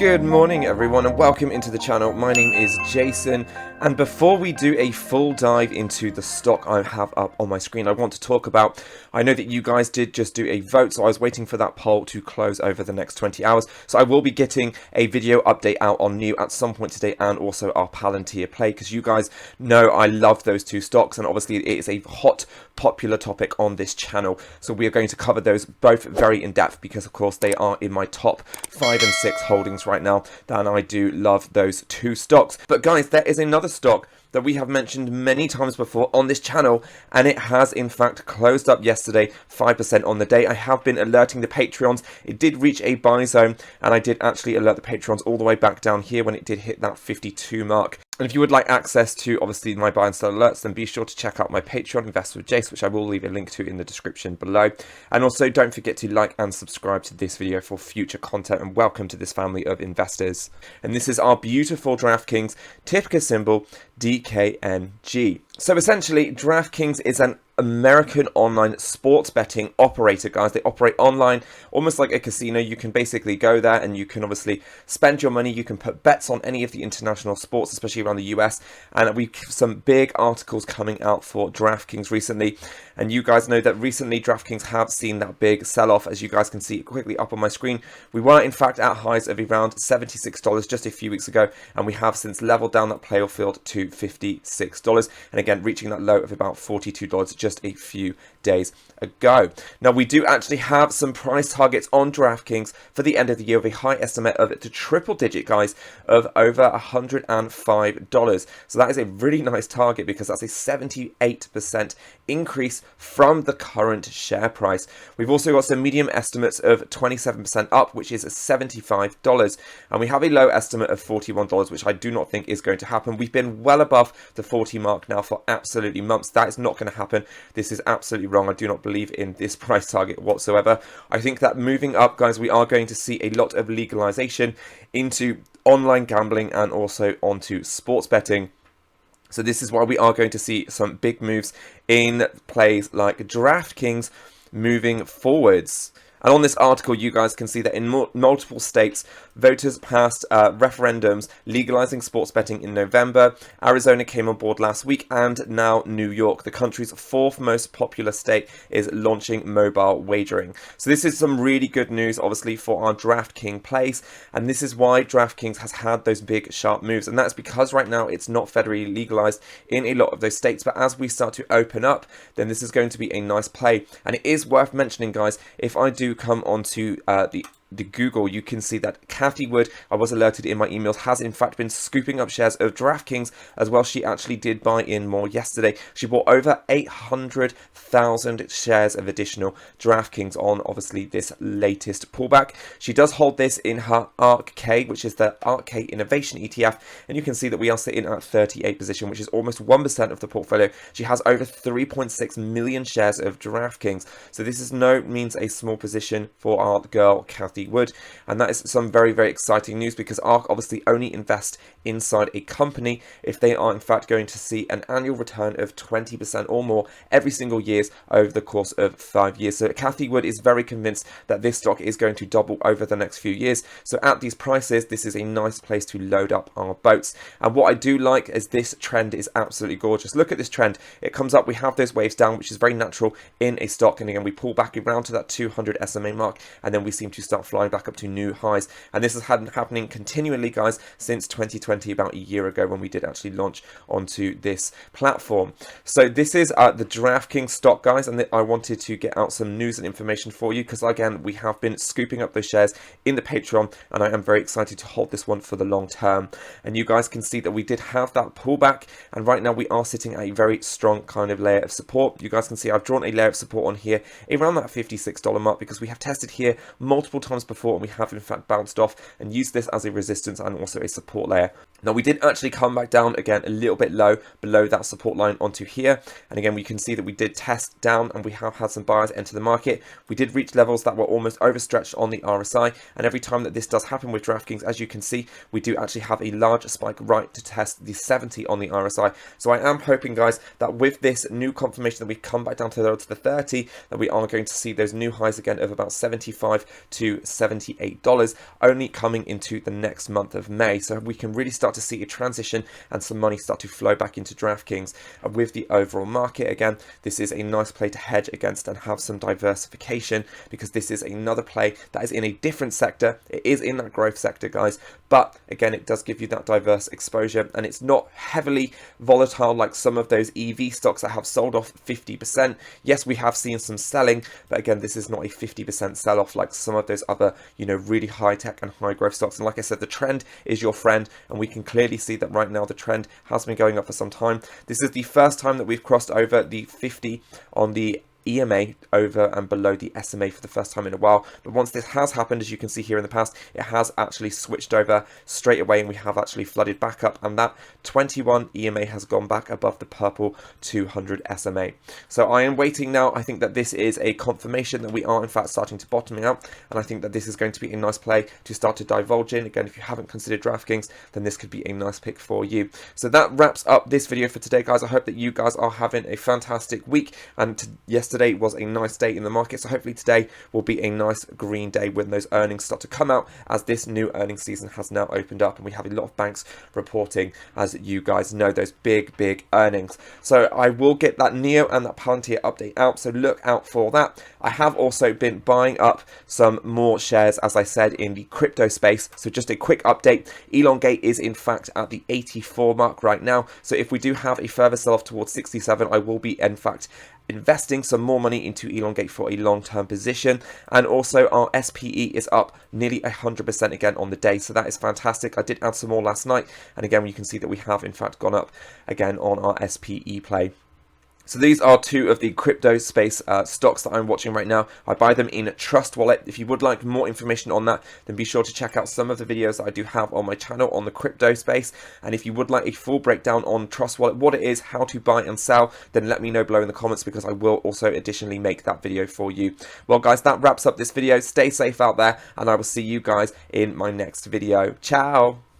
Good morning everyone and welcome into the channel. My name is Jason, and before we do a full dive into the stock I have up on my screen, I want to talk about, I know that you guys did just do a vote, so I was waiting for that poll to close over the next 20 hours. So I will be getting a video update out on New at some point today, and also our Palantir play, because you guys know I love those two stocks, and obviously it is a hot, popular topic on this channel. So we are going to cover those both very in depth, because of course they are in my top 5 and 6 holdings right now, and I do love those two stocks. But guys, there is another stock that we have mentioned many times before on this channel, and it has in fact closed up yesterday 5% on the day. I have been alerting the Patreons. It did reach a buy zone, and I did actually alert the Patreons all the way back down here when it did hit that 52 mark. And if you would like access to obviously my buy and sell alerts, then be sure to check out my Patreon, Invest with Jace, which I will leave a link to in the description below. And also don't forget to like and subscribe to this video for future content, and welcome to this family of investors. And this is our beautiful Draftkings ticker symbol DKNG. So essentially, Draftkings is an American online sports betting operator, guys. They operate online, almost like a casino. You can basically go there and you can obviously spend your money. You can put bets on any of the international sports, especially around the US. And we've some big articles coming out for Draftkings recently. And you guys know that recently Draftkings have seen that big sell-off, as you guys can see quickly up on my screen. We were in fact at highs of around $76 just a few weeks ago, and we have since leveled down that playoff field to $56, and again reaching that low of about $42 just a few days ago. Now we do actually have some price targets on Draftkings for the end of the year, with a high estimate of it to triple digit, guys, of over $105. So that is a really nice target, because that's a 78% increase from the current share price. We've also got some medium estimates of 27% up, which is $75, and we have a low estimate of $41, which I do not think is going to happen. We've been well above the 40 mark now for absolutely months. That is not going to happen. This is absolutely wrong. I do not believe in this price target whatsoever. I think that moving up, guys, we are going to see a lot of legalization into online gambling and also onto sports betting. So this is why we are going to see some big moves in plays like Draftkings moving forwards. And on this article, you guys can see that in multiple states, voters passed referendums legalizing sports betting in November. Arizona came on board last week, and now New York, the country's 4th most popular state, is launching mobile wagering. So this is some really good news, obviously, for our DraftKings plays, and this is why DraftKings has had those big, sharp moves. And that's because right now it's not federally legalized in a lot of those states, but as we start to open up, then this is going to be a nice play. And it is worth mentioning, guys, if I do come onto the Google, you can see that Cathie Wood, I was alerted in my emails, has in fact been scooping up shares of Draftkings as well. She actually did buy in more yesterday. She bought over 800,000 shares of additional Draftkings on obviously this latest pullback. She does hold this in her ARK-K, which is the ARK-K Innovation ETF, and you can see that we are sitting at 38 position, which is almost 1% of the portfolio. She has over 3.6 million shares of Draftkings, so this is no means a small position for our girl Cathie Wood, and that is some very, very exciting news, because ARK obviously only invest inside a company if they are in fact going to see an annual return of 20% or more every single year over the course of 5 years. So Cathie Wood is very convinced that this stock is going to double over the next few years. So at these prices, this is a nice place to load up our boats. And what I do like is this trend is absolutely gorgeous. Look at this trend. It comes up, we have those waves down, which is very natural in a stock, and again we pull back around to that 200 SMA mark, and then we seem to start flying back up to new highs. And this has had happening continually, guys, since 2020, about a year ago, when we did actually launch onto this platform. So this is the DraftKings stock, guys, and I wanted to get out some news and information for you, because again we have been scooping up those shares in the Patreon, and I am very excited to hold this one for the long term. And you guys can see that we did have that pullback, and right now we are sitting at a very strong kind of layer of support. You guys can see I've drawn a layer of support on here around that $56 mark, because we have tested here multiple times before, and we have in fact bounced off and used this as a resistance and also a support layer. Now we did actually come back down again a little bit low below that support line onto here, and again we can see that we did test down, and we have had some buyers enter the market. We did reach levels that were almost overstretched on the RSI, and every time that this does happen with Draftkings, as you can see, we do actually have a large spike right to test the 70 on the RSI. So I am hoping, guys, that with this new confirmation that we come back down to the 30, that we are going to see those new highs again of about 75 to $78, only coming into the next month of May. So we can really start to see a transition and some money start to flow back into DraftKings with the overall market. Again, this is a nice play to hedge against and have some diversification, because this is another play that is in a different sector. It is in that growth sector, guys, but again, it does give you that diverse exposure, and it's not heavily volatile like some of those EV stocks that have sold off 50%. Yes, we have seen some selling, but again, this is not a 50% sell-off like some of those other, you know, really high tech and high growth stocks. And like I said, the trend is your friend, and we can clearly see that right now the trend has been going up for some time. This is the first time that we've crossed over the 50 on the EMA over and below the SMA for the first time in a while. But once this has happened, as you can see here in the past, it has actually switched over straight away, and we have actually flooded back up, and that 21 EMA has gone back above the purple 200 SMA. So I am waiting now. I think that this is a confirmation that we are in fact starting to bottoming out, and I think that this is going to be a nice play to start to divulge in. Again, if you haven't considered DraftKings, then this could be a nice pick for you. So that wraps up this video for today, guys. I hope that you guys are having a fantastic week, and yesterday was a nice day in the market, so hopefully today will be a nice green day when those earnings start to come out, as this new earnings season has now opened up and we have a lot of banks reporting, as you guys know, those big earnings. So I will get that Neo and that Palantir update out, so look out for that. I have also been buying up some more shares, as I said, in the crypto space. So just a quick update, Elongate is in fact at the 84 mark right now, so if we do have a further sell-off towards 67, I will be in fact investing some more money into Elongate for a long-term position. And also our SPE is up nearly 100% again on the day, so that is fantastic. I did add some more last night, and again you can see that we have in fact gone up again on our SPE play. So these are two of the crypto space stocks that I'm watching right now. I buy them in Trust Wallet. If you would like more information on that, then be sure to check out some of the videos that I do have on my channel on the crypto space. And if you would like a full breakdown on Trust Wallet, what it is, how to buy and sell, then let me know below in the comments, because I will also additionally make that video for you. Well guys, that wraps up this video. Stay safe out there, and I will see you guys in my next video. Ciao!